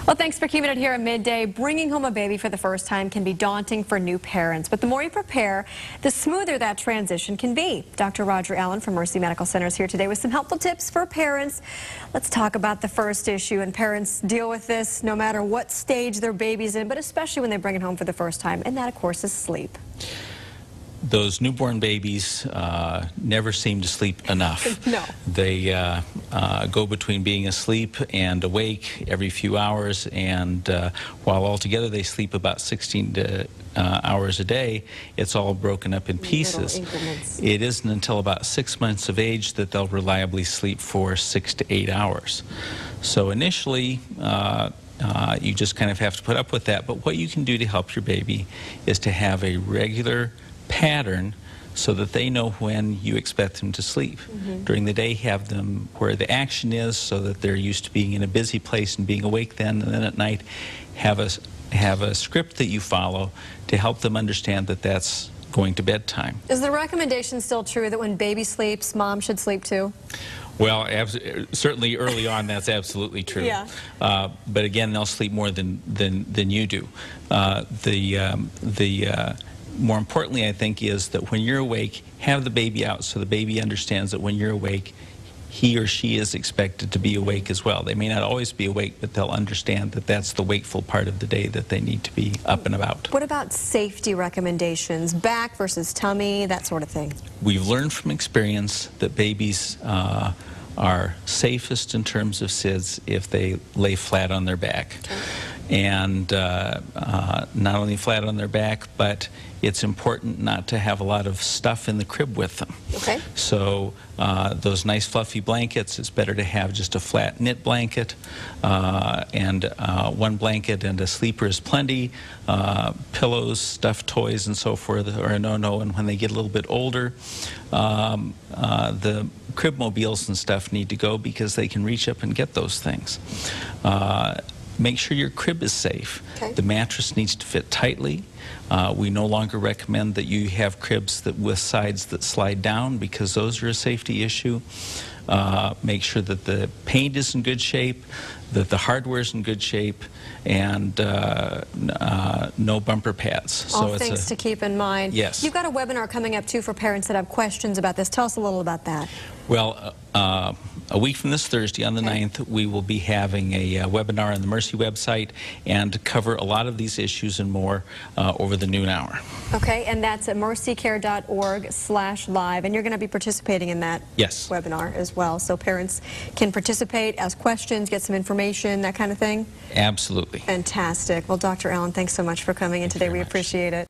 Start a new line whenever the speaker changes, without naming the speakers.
Well, thanks for keeping it here at midday. Bringing home a baby for the first time can be daunting for new parents, but the more you prepare, the smoother that transition can be. Dr. Roger Allen from Mercy Medical Center is here today with some helpful tips for parents. Let's talk about the first issue, and parents deal with this no matter what stage their baby's in, but especially when they bring it home for the first time, and that, of course, is sleep.
Those newborn babies never seem to sleep enough.
No.
They go between being asleep and awake every few hours, and while altogether they sleep about 16 hours a day, it's all broken up in pieces. It isn't until about 6 months of age that they'll reliably sleep for 6 to 8 hours. So initially, you just kind of have to put up with that, but what you can do to help your baby is to have a regular pattern so that they know when you expect them to sleep. During the day, have them where the action is so that they're used to being in a busy place and being awake then, and then at night have a script that you follow to help them understand that that's going to bedtime.
Is the recommendation still true that when baby sleeps, mom should sleep too?
Well, certainly early on, that's absolutely true.
Yeah.
But again, they'll sleep more than you do. More importantly, I think, is that when you're awake, have the baby out so the baby understands that when you're awake, he or she is expected to be awake as well. They may not always be awake, but they'll understand that that's the wakeful part of the day, that they need to be up and about.
What about safety recommendations? Back versus tummy, that sort of thing?
We've learned from experience that babies are safest in terms of SIDS if they lay flat on their back.
Okay.
And not only flat on their back, but it's important not to have a lot of stuff in the crib with them.
Okay.
So those nice fluffy blankets, it's better to have just a flat knit blanket, and one blanket and a sleeper is plenty. Pillows, stuffed toys, and so forth are a no-no. And when they get a little bit older, the crib mobiles and stuff need to go because they can reach up and get those things. Make sure your crib is safe.
Okay.
The mattress needs to fit tightly. We no longer recommend that you have cribs with sides that slide down because those are a safety issue. Make sure that the paint is in good shape, that the hardware is in good shape, and no bumper pads.
All things to keep in mind.
Yes.
You've got a webinar coming up, too, for parents that have questions about this. Tell us a little about that.
Well, a week from this Thursday, on the 9th, we will be having a webinar on the Mercy website and cover a lot of these issues and more over the noon hour.
Okay, and that's at mercycare.org/live, and you're going to be participating in that webinar as well, so parents can participate, ask questions, get some information, that kind of thing?
Absolutely.
Fantastic. Well, Dr. Allen, thanks so much for coming in today. We appreciate it.